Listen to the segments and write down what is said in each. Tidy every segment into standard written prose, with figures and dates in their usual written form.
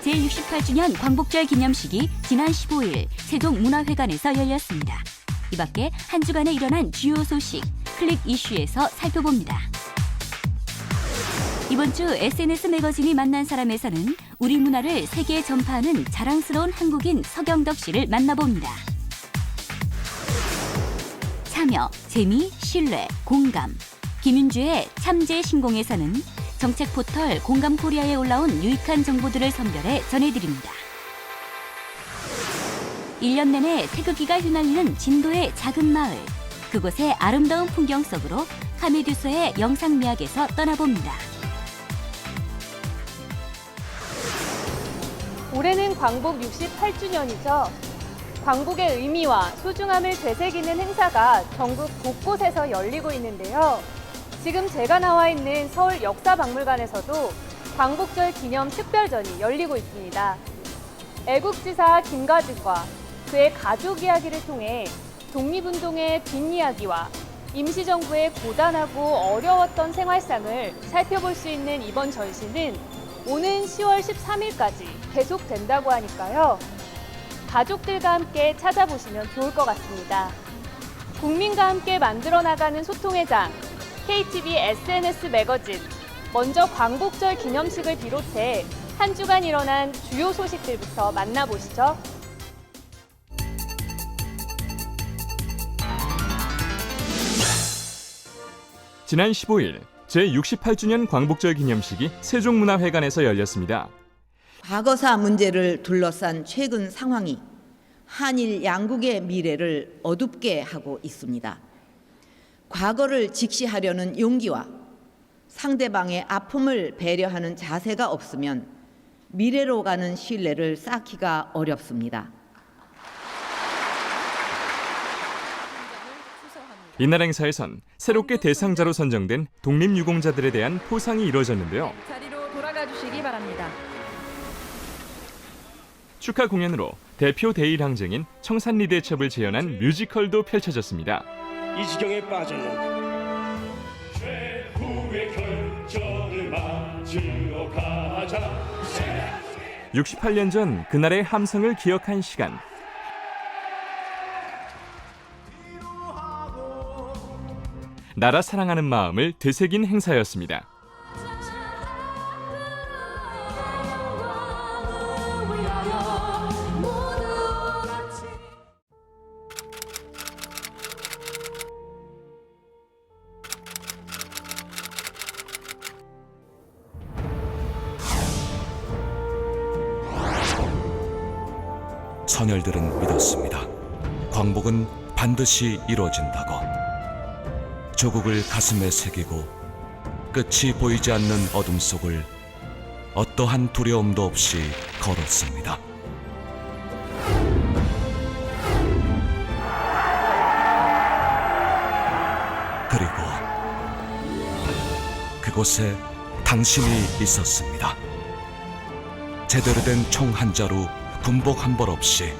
제68주년 광복절 기념식이 지난 15일 세종문화회관에서 열렸습니다. 이 밖에 한 주간에 일어난 주요 소식, 클릭 이슈에서 살펴봅니다. 이번 주 SNS 매거진이 만난 사람에서는 우리 문화를 세계에 전파하는 자랑스러운 한국인 서경덕 씨를 만나봅니다. 참여, 재미, 신뢰, 공감. 김윤주의 참재 신공에서는 정책 포털 공감코리아에 올라온 유익한 정보들을 선별해 전해드립니다. 1년 내내 태극기가 휘날리는 진도의 작은 마을. 그곳의 아름다운 풍경 속으로 카메듀서의 영상미학에서 떠나봅니다. 올해는 광복 68주년이죠. 광복의 의미와 소중함을 되새기는 행사가 전국 곳곳에서 열리고 있는데요. 지금 제가 나와 있는 서울 역사박물관에서도 광복절 기념 특별전이 열리고 있습니다. 애국지사 김가직과 그의 가족 이야기를 통해 독립운동의 뒷이야기와 임시정부의 고단하고 어려웠던 생활상을 살펴볼 수 있는 이번 전시는 오는 10월 13일까지 계속된다고 하니까요. 가족들과 함께 찾아보시면 좋을 것 같습니다. 국민과 함께 만들어 나가는 소통의 장, KTV SNS 매거진, 먼저 광복절 기념식을 비롯해 한 주간 일어난 주요 소식들부터 만나보시죠. 지난 15일 제68주년 광복절 기념식이 세종문화회관에서 열렸습니다. 과거사 문제를 둘러싼 최근 상황이 한일 양국의 미래를 어둡게 하고 있습니다. 과거를 직시하려는 용기와 상대방의 아픔을 배려하는 자세가 없으면 미래로 가는 신뢰를 쌓기가 어렵습니다. 이날 행사에선 새롭게 대상자로 선정된 독립유공자들에 대한 포상이 이루어졌는데요. 자리로 돌아가 주시기 바랍니다. 축하 공연으로 대표 대일항쟁인 청산리대첩을 재현한 뮤지컬도 펼쳐졌습니다. 이 지경에 빠졌는데 최후의 결전을 맞으러 가자. 68년 전 그날의 함성을 기억한 시간. 나라 사랑하는 마음을 되새긴 행사였습니다. 선열들은 믿었습니다. 광복은 반드시 이루어진다고. 조국을 가슴에 새기고 끝이 보이지 않는 어둠 속을 어떠한 두려움도 없이 걸었습니다. 그리고 그곳에 당신이 있었습니다. 제대로 된 총 한 자루, 군복 한 벌 없이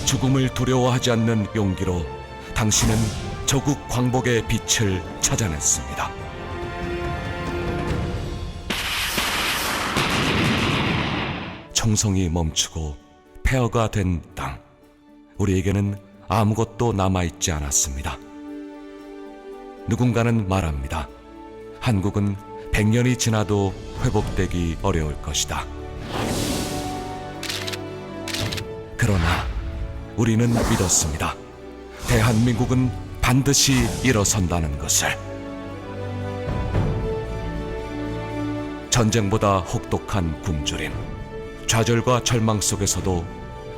죽음을 두려워하지 않는 용기로 당신은 조국 광복의 빛을 찾아냈습니다. 총성이 멈추고 폐허가 된 땅, 우리에게는 아무것도 남아있지 않았습니다. 누군가는 말합니다. 한국은 100년이 지나도 회복되기 어려울 것이다. 그러나 우리는 믿었습니다. 대한민국은 반드시 일어선다는 것을. 전쟁보다 혹독한 굶주림, 좌절과 절망 속에서도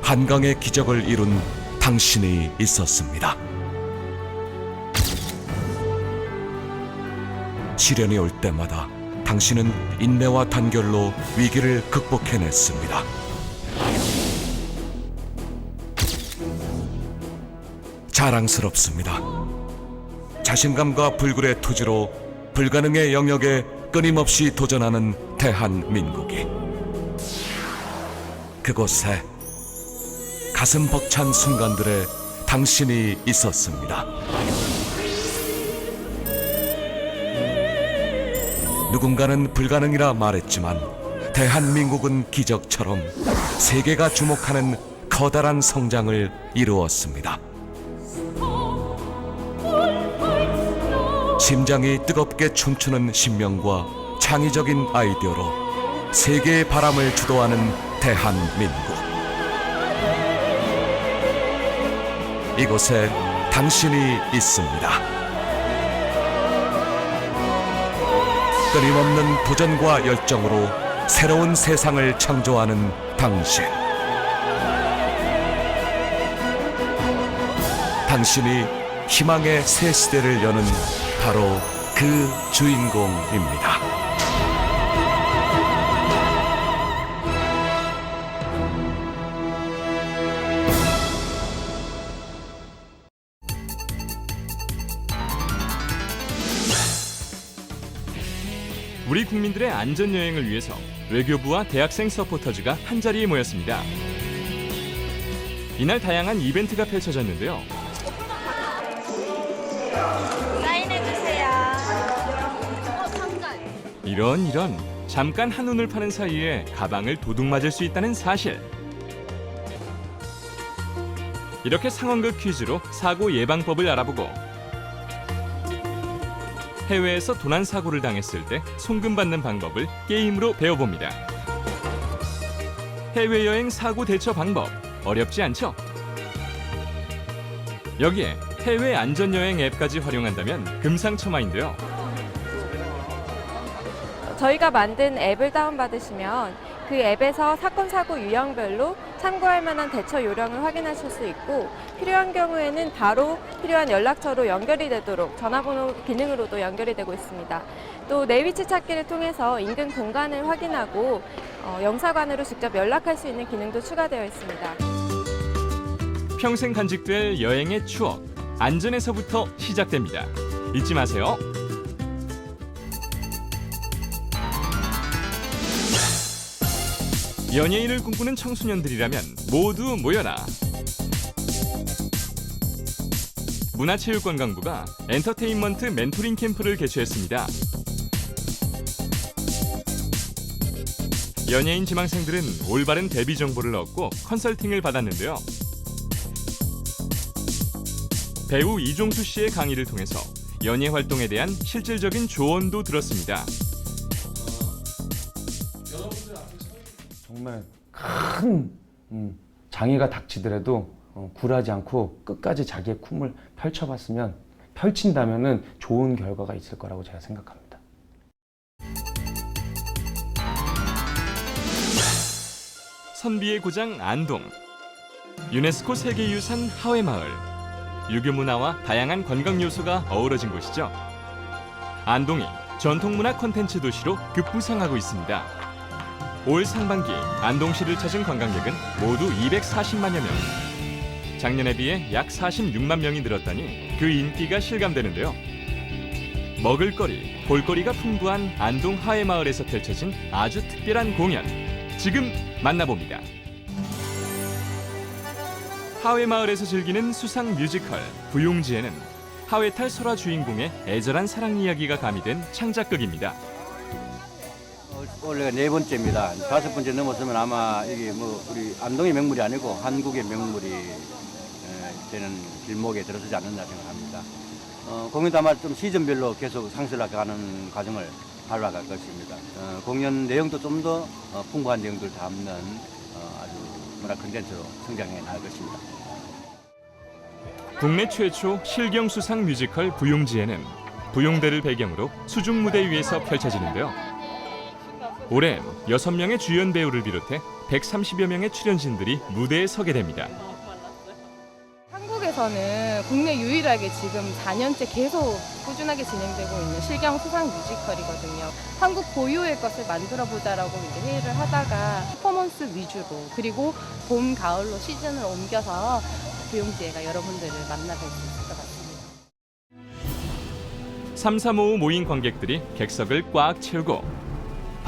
한강의 기적을 이룬 당신이 있었습니다. 시련이 올 때마다 당신은 인내와 단결로 위기를 극복해냈습니다. 자랑스럽습니다. 자신감과 불굴의 투지로 불가능의 영역에 끊임없이 도전하는 대한민국이. 그곳에 가슴 벅찬 순간들에 당신이 있었습니다. 누군가는 불가능이라 말했지만 대한민국은 기적처럼 세계가 주목하는 커다란 성장을 이루었습니다. 심장이 뜨겁게 춤추는 신명과 창의적인 아이디어로 세계의 바람을 주도하는 대한민국. 이곳에 당신이 있습니다. 끊임없는 도전과 열정으로 새로운 세상을 창조하는 당신. 당신이 희망의 새 시대를 여는 바로 그 주인공입니다. 우리 국민들의 안전 여행을 위해서 외교부와 대학생 서포터즈가 한자리에 모였습니다. 이날 다양한 이벤트가 펼쳐졌는데요. 이런 잠깐 한눈을 파는 사이에 가방을 도둑 맞을 수 있다는 사실. 이렇게 상황극 퀴즈로 사고 예방법을 알아보고 해외에서 도난 사고를 당했을 때 송금받는 방법을 게임으로 배워봅니다. 해외여행 사고 대처 방법 어렵지 않죠? 여기에 해외 안전여행 앱까지 활용한다면 금상첨화인데요. 저희가 만든 앱을 다운받으시면 그 앱에서 사건, 사고 유형별로 참고할 만한 대처 요령을 확인하실 수 있고 필요한 경우에는 바로 필요한 연락처로 연결이 되도록 전화번호 기능으로도 연결이 되고 있습니다. 또 내 위치 찾기를 통해서 인근 공간을 확인하고 영사관으로 직접 연락할 수 있는 기능도 추가되어 있습니다. 평생 간직될 여행의 추억, 안전에서부터 시작됩니다. 잊지 마세요. 연예인을 꿈꾸는 청소년들이라면 모두 모여라. 문화체육관광부가 엔터테인먼트 멘토링 캠프를 개최했습니다. 연예인 지망생들은 올바른 데뷔 정보를 얻고 컨설팅을 받았는데요. 배우 이종수 씨의 강의를 통해서 연예 활동에 대한 실질적인 조언도 들었습니다. 정말 큰 장애가 닥치더라도 굴하지 않고 끝까지 자기의 꿈을 펼친다면은 좋은 결과가 있을 거라고 제가 생각합니다. 선비의 고장 안동, 유네스코 세계유산 하회마을, 유교 문화와 다양한 관광 요소가 어우러진 곳이죠. 안동이 전통문화 콘텐츠 도시로 급부상하고 있습니다. 올 상반기 안동시를 찾은 관광객은 모두 240만여 명. 작년에 비해 약 46만 명이 늘었다니 그 인기가 실감되는데요. 먹을거리, 볼거리가 풍부한 안동 하회마을에서 펼쳐진 아주 특별한 공연, 지금 만나봅니다. 하회마을에서 즐기는 수상 뮤지컬 부용지에는 하회탈 설화 주인공의 애절한 사랑 이야기가 가미된 창작극입니다. 올해가 4번째입니다. 5번째 넘었으면 아마 이게 우리 안동의 명물이 아니고 한국의 명물이 되는 길목에 들어서지 않는다 생각합니다. 공연도 아마 좀 시즌별로 계속 상설화가는 과정을 밟아갈 것입니다. 공연 내용도 좀 더 풍부한 내용들을 담는 아주 문화 콘텐츠로 성장해 나갈 것입니다. 국내 최초 실경 수상 뮤지컬 부용지에는 부용대를 배경으로 수중 무대 위에서 펼쳐지는데요. 올해 6명의 주연 배우를 비롯해 130여 명의 출연진들이 무대에 서게 됩니다. 한국에서는 국내 유일하게 지금 4년째 계속 꾸준하게 진행되고 있는 실경 수상 뮤지컬이거든요. 한국 고유의 것을 만들어보자라고 이제 회의를 하다가 퍼포먼스 위주로 그리고 봄, 가을로 시즌을 옮겨서 부용지회가 여러분들을 만나뵐 수 있을 것 같습니다. 3, 3, 5 모인 관객들이 객석을 꽉 채우고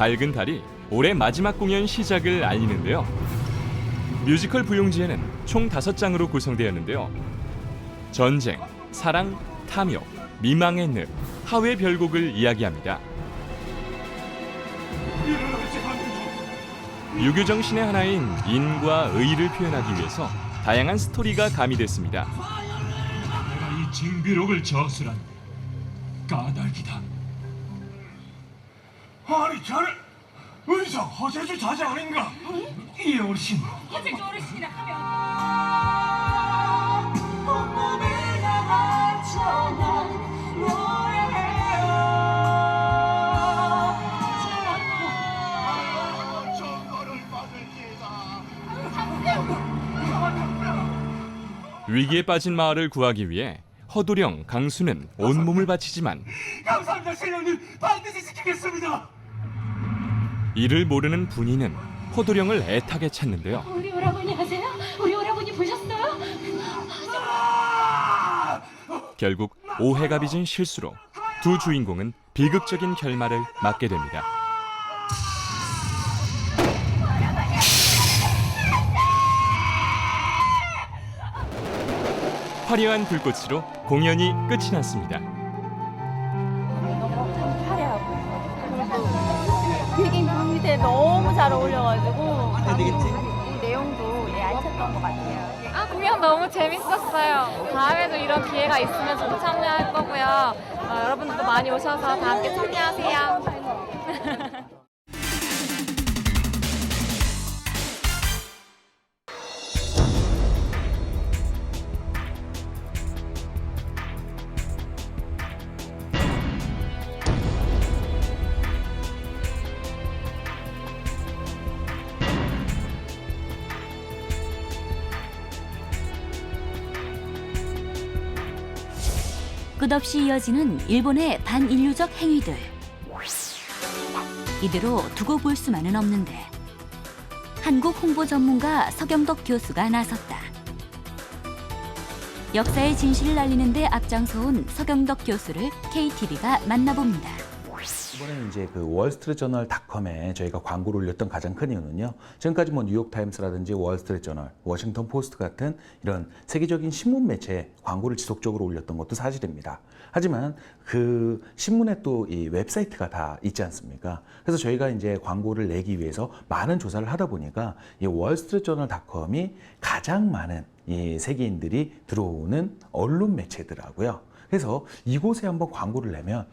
밝은 달이 올해 마지막 공연 시작을 알리는데요. 뮤지컬 부용지에는 총 5장으로 구성되었는데요. 전쟁, 사랑, 탐욕, 미망의 늪, 하회 별곡을 이야기합니다. 유교 정신의 하나인 인과 의를 표현하기 위해서 다양한 스토리가 가미됐습니다. 내가 이 징비록을 저술한 까닭이다. 아니 자네 의사 허재주 자자 아닌가? 이 어르신 허재주 어르신이라 하면 온몸에 나가져 난 노래해요. 정거를 받을지다. 위기에 빠진 마을을 구하기 위해 허도령, 강수는 온몸을 바치지만 감사합니다, 신령님. 반드시 지키겠습니다. 이를 모르는 분이는 허도령을 애타게 찾는데요. 우리 오라버니 아세요? 우리 오라버니 보셨어요? 결국 오해가 빚은 실수로 두 주인공은 비극적인 결말을 맞게 됩니다. 화려한 불꽃으로 공연이 끝이 났습니다. 되게 뮤직에 너무 잘 어울려가지고 이 내용도 알찼던 것 같아요. 공연 너무 재밌었어요. 다음에도 이런 기회가 있으면 저도 참여할 거고요. 여러분들도 많이 오셔서 다 함께 참여하세요. 끝없이 이어지는 일본의 반인류적 행위들. 이대로 두고 볼 수만은 없는데 한국 홍보 전문가 서경덕 교수가 나섰다. 역사의 진실을 알리는 데 앞장서온 서경덕 교수를 KTV가 만나봅니다. 이번에는 이제 그 월스트리트저널닷컴에 저희가 광고를 올렸던 가장 큰 이유는요. 지금까지 뭐 뉴욕타임스라든지 월스트리트저널, 워싱턴 포스트 같은 이런 세계적인 신문 매체에 광고를 지속적으로 올렸던 것도 사실입니다. 하지만 그 신문에 또 이 웹사이트가 다 있지 않습니까? 그래서 저희가 이제 광고를 내기 위해서 많은 조사를 하다 보니까 이 월스트리트저널닷컴이 가장 많은 이 세계인들이 들어오는 언론 매체더라고요. 그래서 이곳에 한번 광고를 내면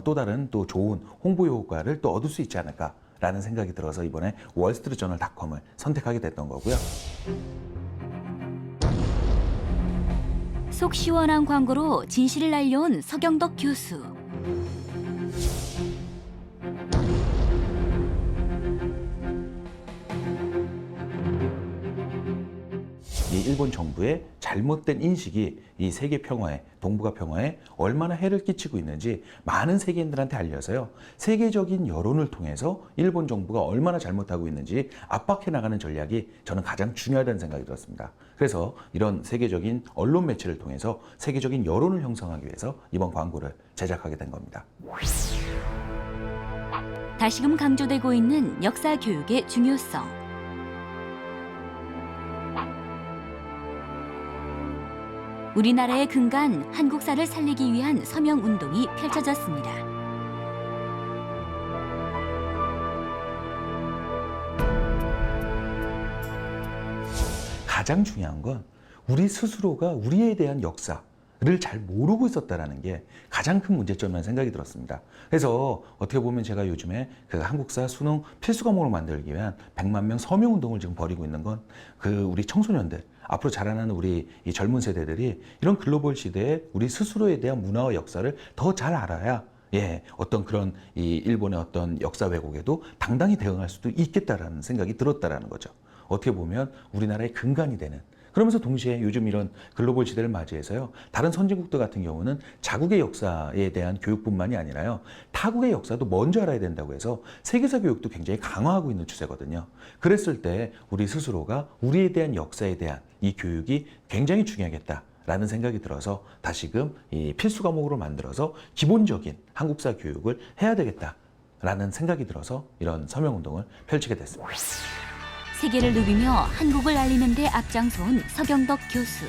또 다른 또 좋은 홍보 효과를 또 얻을 수 있지 않을까라는 생각이 들어서 이번에 월스트리트저널닷컴을 선택하게 됐던 거고요. 속 시원한 광고로 진실을 알려온 서경덕 교수. 이 일본 정부의 잘못된 인식이 이 세계 평화에, 동북아 평화에 얼마나 해를 끼치고 있는지 많은 세계인들한테 알려서요. 세계적인 여론을 통해서 일본 정부가 얼마나 잘못하고 있는지 압박해 나가는 전략이 저는 가장 중요하다는 생각이 들었습니다. 그래서 이런 세계적인 언론 매체를 통해서 세계적인 여론을 형성하기 위해서 이번 광고를 제작하게 된 겁니다. 다시금 강조되고 있는 역사 교육의 중요성. 우리나라의 근간 한국사를 살리기 위한 서명운동이 펼쳐졌습니다. 가장 중요한 건 우리 스스로가 우리에 대한 역사를 잘 모르고 있었다는 게 가장 큰 문제점이라는 생각이 들었습니다. 그래서 어떻게 보면 제가 요즘에 그 한국사 수능 필수 과목을 만들기 위한 100만 명 서명운동을 지금 벌이고 있는 건 그 우리 청소년들, 앞으로 자라나는 우리 이 젊은 세대들이 이런 글로벌 시대에 우리 스스로에 대한 문화와 역사를 더 잘 알아야 어떤 그런 이 일본의 어떤 역사 왜곡에도 당당히 대응할 수도 있겠다라는 생각이 들었다라는 거죠. 어떻게 보면 우리나라의 근간이 되는, 그러면서 동시에 요즘 이런 글로벌 시대를 맞이해서요, 다른 선진국들 같은 경우는 자국의 역사에 대한 교육뿐만이 아니라요, 타국의 역사도 먼저 알아야 된다고 해서 세계사 교육도 굉장히 강화하고 있는 추세거든요. 그랬을 때 우리 스스로가 우리에 대한 역사에 대한 이 교육이 굉장히 중요하겠다라는 생각이 들어서 다시금 이 필수 과목으로 만들어서 기본적인 한국사 교육을 해야 되겠다 라는 생각이 들어서 이런 서명운동을 펼치게 됐습니다. 세계를 누비며 한국을 알리는 데 앞장서온 서경덕 교수.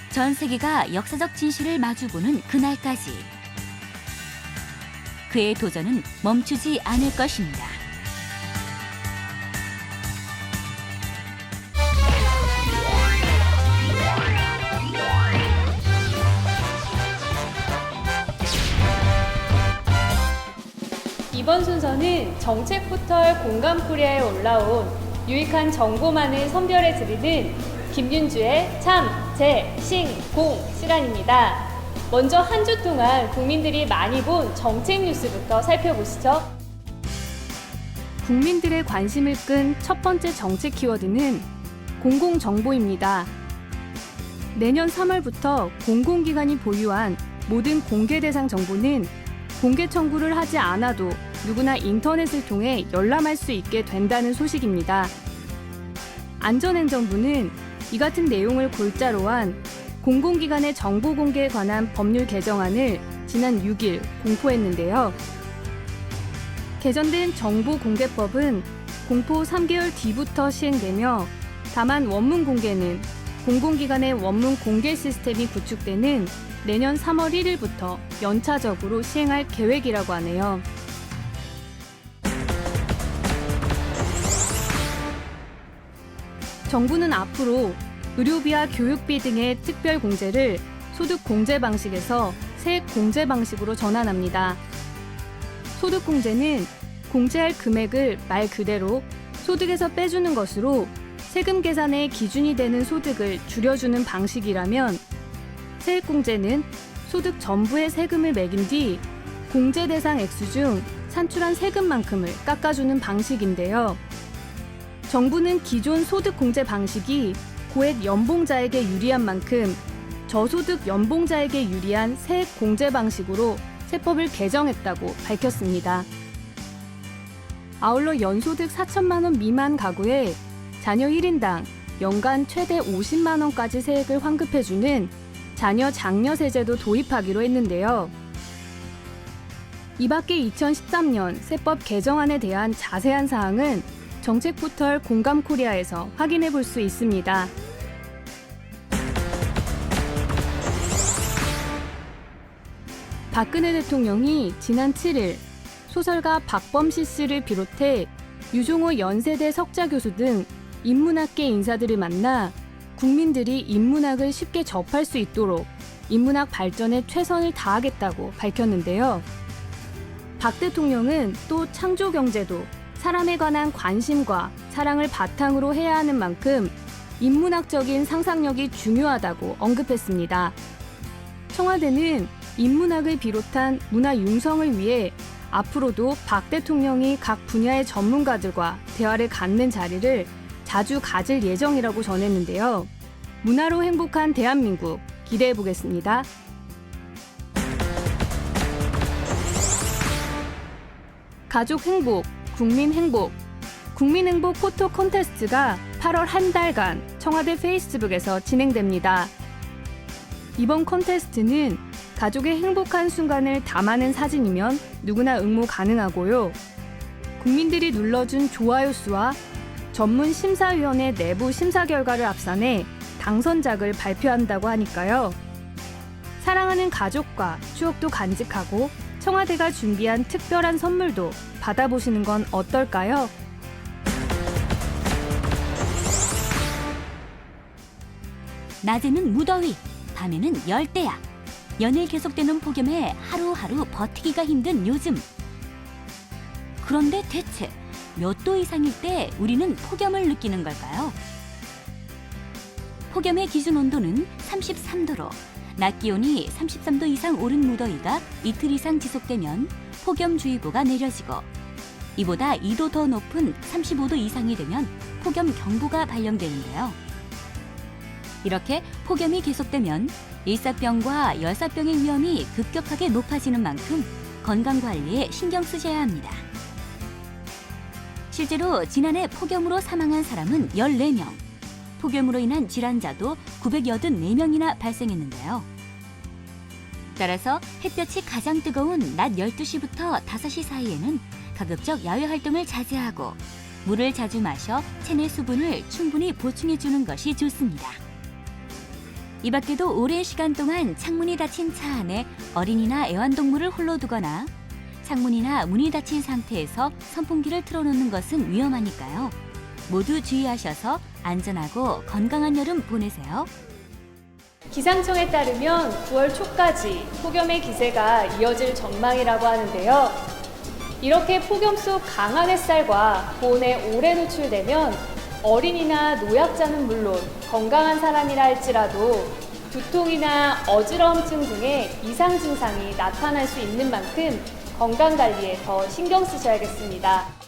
전 세계가 역사적 진실을 마주보는 그날까지 그의 도전은 멈추지 않을 것입니다. 이번 순서는 정책 포털 공감코리아에 올라온 유익한 정보만을 선별해 드리는 김윤주의 참, 재, 신, 공 시간입니다. 먼저 한 주 동안 국민들이 많이 본 정책 뉴스부터 살펴보시죠. 국민들의 관심을 끈 첫 번째 정책 키워드는 공공정보입니다. 내년 3월부터 공공기관이 보유한 모든 공개 대상 정보는 공개 청구를 하지 않아도 누구나 인터넷을 통해 열람할 수 있게 된다는 소식입니다. 안전행정부는 이 같은 내용을 골자로 한 공공기관의 정보 공개에 관한 법률 개정안을 지난 6일 공포했는데요. 개정된 정보공개법은 공포 3개월 뒤부터 시행되며 다만 원문 공개는 공공기관의 원문 공개 시스템이 구축되는 내년 3월 1일부터 연차적으로 시행할 계획이라고 하네요. 정부는 앞으로 의료비와 교육비 등의 특별 공제를 소득 공제 방식에서 세액 공제 방식으로 전환합니다. 소득 공제는 공제할 금액을 말 그대로 소득에서 빼주는 것으로 세금 계산의 기준이 되는 소득을 줄여주는 방식이라면 세액 공제는 소득 전부의 세금을 매긴 뒤 공제 대상 액수 중 산출한 세금만큼을 깎아주는 방식인데요. 정부는 기존 소득 공제 방식이 고액 연봉자에게 유리한 만큼 저소득 연봉자에게 유리한 세액 공제 방식으로 세법을 개정했다고 밝혔습니다. 아울러 연소득 4천만 원 미만 가구에 자녀 1인당 연간 최대 50만 원까지 세액을 환급해주는 자녀 장려세제도 도입하기로 했는데요. 이 밖에 2013년 세법 개정안에 대한 자세한 사항은 정책 포털 공감코리아에서 확인해 볼 수 있습니다. 박근혜 대통령이 지난 7일 소설가 박범시 씨를 비롯해 유종호 연세대 석좌 교수 등 인문학계 인사들을 만나 국민들이 인문학을 쉽게 접할 수 있도록 인문학 발전에 최선을 다하겠다고 밝혔는데요. 박 대통령은 또 창조 경제도 사람에 관한 관심과 사랑을 바탕으로 해야 하는 만큼 인문학적인 상상력이 중요하다고 언급했습니다. 청와대는 인문학을 비롯한 문화 융성을 위해 앞으로도 박 대통령이 각 분야의 전문가들과 대화를 갖는 자리를 자주 가질 예정이라고 전했는데요. 문화로 행복한 대한민국 기대해 보겠습니다. 가족 행복, 국민 행복. 국민 행복 포토 콘테스트가 8월 한 달간 청와대 페이스북에서 진행됩니다. 이번 콘테스트는 가족의 행복한 순간을 담아낸 사진이면 누구나 응모 가능하고요. 국민들이 눌러준 좋아요 수와 전문 심사위원회 내부 심사 결과를 합산해 당선작을 발표한다고 하니까요. 사랑하는 가족과 추억도 간직하고 청와대가 준비한 특별한 선물도 받아보시는 건 어떨까요? 낮에는 무더위, 밤에는 열대야. 연일 계속되는 폭염에 하루하루 버티기가 힘든 요즘. 그런데 대체 몇 도 이상일 때 우리는 폭염을 느끼는 걸까요? 폭염의 기준 온도는 33도로 낮 기온이 33도 이상 오른 무더위가 이틀 이상 지속되면 폭염주의보가 내려지고 이보다 2도 더 높은 35도 이상이 되면 폭염경보가 발령되는데요. 이렇게 폭염이 계속되면 일사병과 열사병의 위험이 급격하게 높아지는 만큼 건강관리에 신경 쓰셔야 합니다. 실제로 지난해 폭염으로 사망한 사람은 14명, 폭염으로 인한 질환자도 984명이나 발생했는데요. 따라서 햇볕이 가장 뜨거운 낮 12시부터 5시 사이에는 가급적 야외 활동을 자제하고 물을 자주 마셔 체내 수분을 충분히 보충해주는 것이 좋습니다. 이 밖에도 오랜 시간 동안 창문이 닫힌 차 안에 어린이나 애완동물을 홀로 두거나 창문이나 문이 닫힌 상태에서 선풍기를 틀어놓는 것은 위험하니까요. 모두 주의하셔서 안전하고 건강한 여름 보내세요. 기상청에 따르면 9월 초까지 폭염의 기세가 이어질 전망이라고 하는데요. 이렇게 폭염 속 강한 햇살과 고온에 오래 노출되면 어린이나 노약자는 물론 건강한 사람이라 할지라도 두통이나 어지러움증 등의 이상 증상이 나타날 수 있는 만큼 건강 관리에 더 신경 쓰셔야겠습니다.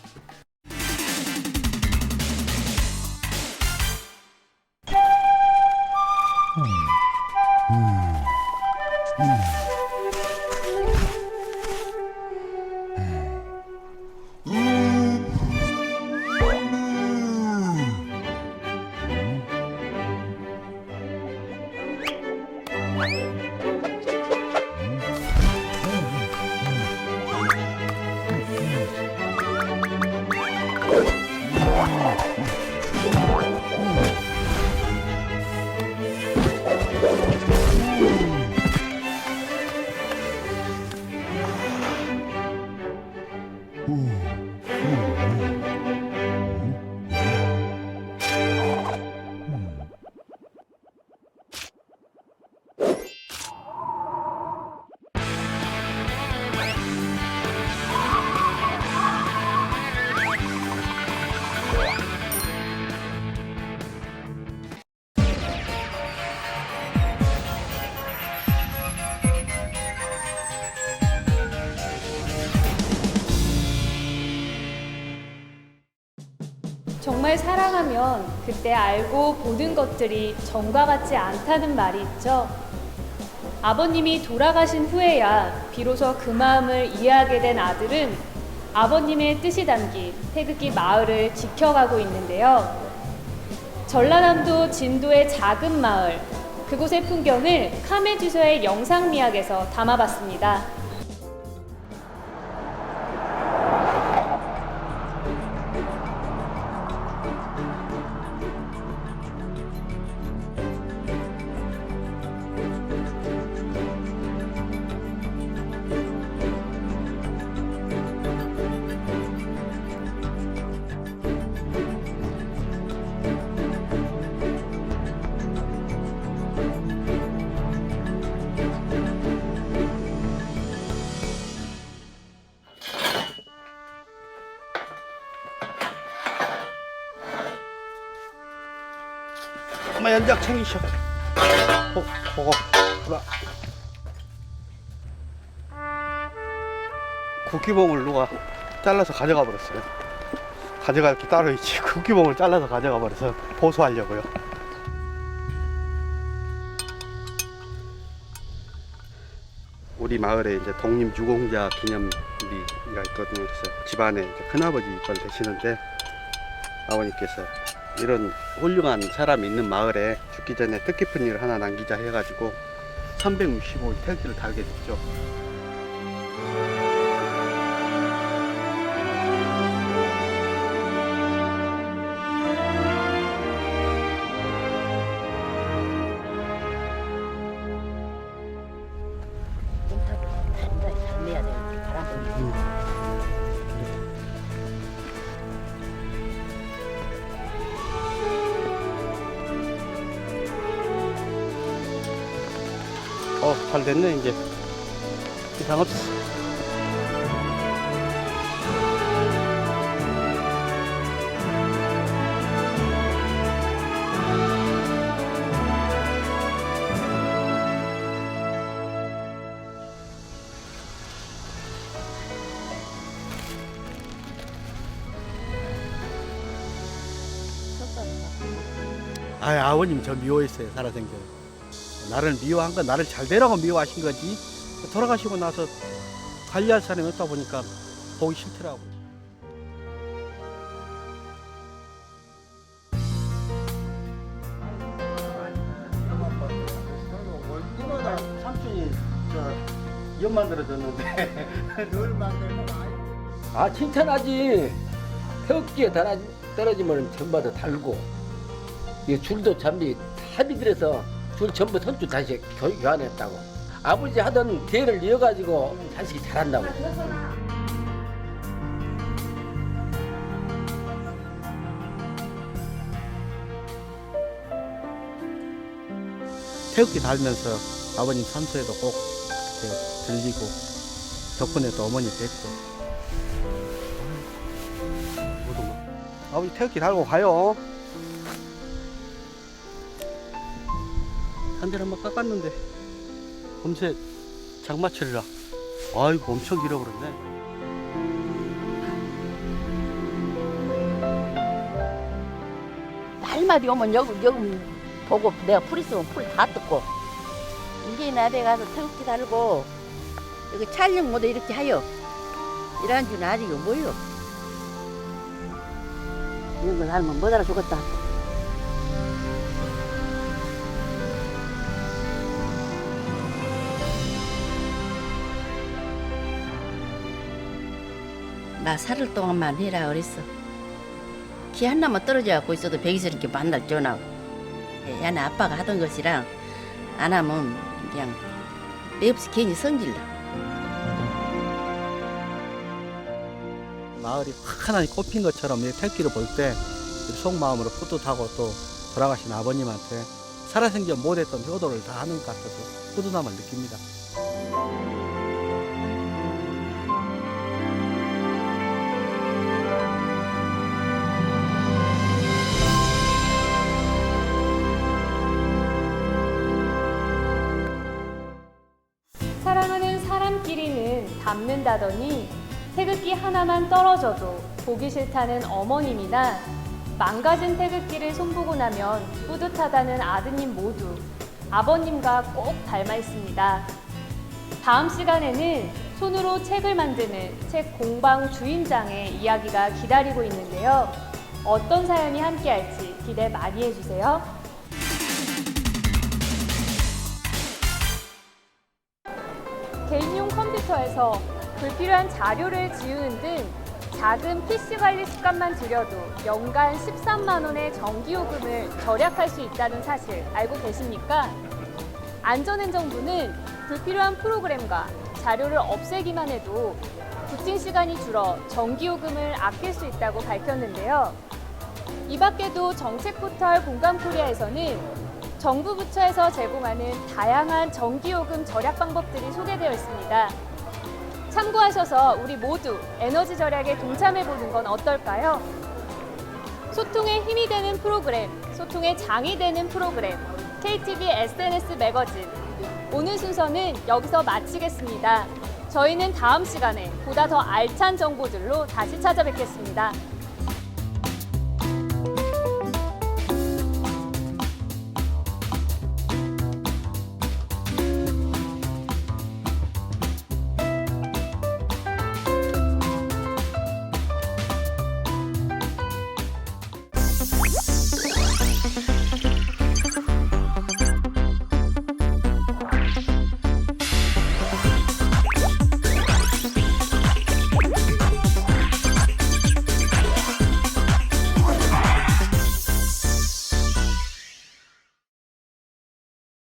정말 사랑하면 그때 알고 보는 것들이 전과 같지 않다는 말이 있죠. 아버님이 돌아가신 후에야 비로소 그 마음을 이해하게 된 아들은 아버님의 뜻이 담긴 태극기 마을을 지켜가고 있는데요. 전라남도 진도의 작은 마을, 그곳의 풍경을 카메주소의 영상미학에서 담아봤습니다. 엄마 연장 챙기셔. 그거 불어. 국기봉을 누가 잘라서 가져가 버렸어요. 가져갈 게 따로 있지. 국기봉을 잘라서 가져가 버려서 보수하려고요. 우리 마을에 이제 독립유공자 기념비가 있거든요. 그래서 집안에 이제 큰아버지 걸 되시는데 아버님께서 이런 훌륭한 사람이 있는 마을에 죽기 전에 뜻깊은 일을 하나 남기자 해가지고 365일 태극기를 달게 됐죠. 잘 됐네. 이제 이상 없어. 아버님 저 미워했어요. 살아생전. 나를 미워한 건 나를 잘 되라고 미워하신 거지. 돌아가시고 나서 관리할 사람이 없다 보니까 보기 싫더라고요. 삼촌이 연 만들어줬는데 늘 만들면 아 칭찬하지. 태극기에 떨어지면 전부 다 달고 이 줄도 참비 합의들에서 줄 전부 선줄 다시 교환했다고. 아버지 하던 대를 이어가지고 자식이 잘한다고. 태극기 달면서 아버님 산소에도 꼭 이렇게 들리고 덕분에 또 어머니 뵙고. 아버지 태극기 달고 가요. 한 대를 한번 깎았는데 검새 장마철이라 아이고 엄청 길어버렸네. 날마다 오면 여기 보고 내가 풀 있으면 풀 다 뜯고 이제 나대 가서 태극기 달고 여기 촬영 모두 이렇게 하여 이런 줄 아직 뭐요? 이런 거 달면 못 알아 죽었다. 나 살을 동안만 해라 그랬어. 기 하나만 떨어져 갖고 있어도 백이스럽게 만날 전하고. 야는 아빠가 하던 것이랑 안 하면 그냥 내 없이 괜히 성질나. 마을이 환하게 꽃핀 것처럼 이 태극기를 볼 때 속마음으로 뿌듯하고 또 돌아가신 아버님한테 살아생전 못했던 효도를 다 하는 것 같아서 뿌듯함을 느낍니다. 사랑하는 사람끼리는 닮는다더니 태극기 하나만 떨어져도 보기 싫다는 어머님이나 망가진 태극기를 손보고 나면 뿌듯하다는 아드님 모두 아버님과 꼭 닮아 있습니다. 다음 시간에는 손으로 책을 만드는 책 공방 주인장의 이야기가 기다리고 있는데요. 어떤 사연이 함께할지 기대 많이 해주세요. 개인용 컴퓨터에서 불필요한 자료를 지우는 등 작은 PC 관리 습관만 들여도 연간 13만 원의 전기요금을 절약할 수 있다는 사실 알고 계십니까? 안전행정부는 불필요한 프로그램과 자료를 없애기만 해도 부팅 시간이 줄어 전기요금을 아낄 수 있다고 밝혔는데요. 이 밖에도 정책 포털 공감코리아에서는 정부 부처에서 제공하는 다양한 전기요금 절약 방법들이 소개되어 있습니다. 참고하셔서 우리 모두 에너지 절약에 동참해보는 건 어떨까요? 소통의 힘이 되는 프로그램, 소통의 장이 되는 프로그램, KTV SNS 매거진. 오늘 순서는 여기서 마치겠습니다. 저희는 다음 시간에 보다 더 알찬 정보들로 다시 찾아뵙겠습니다.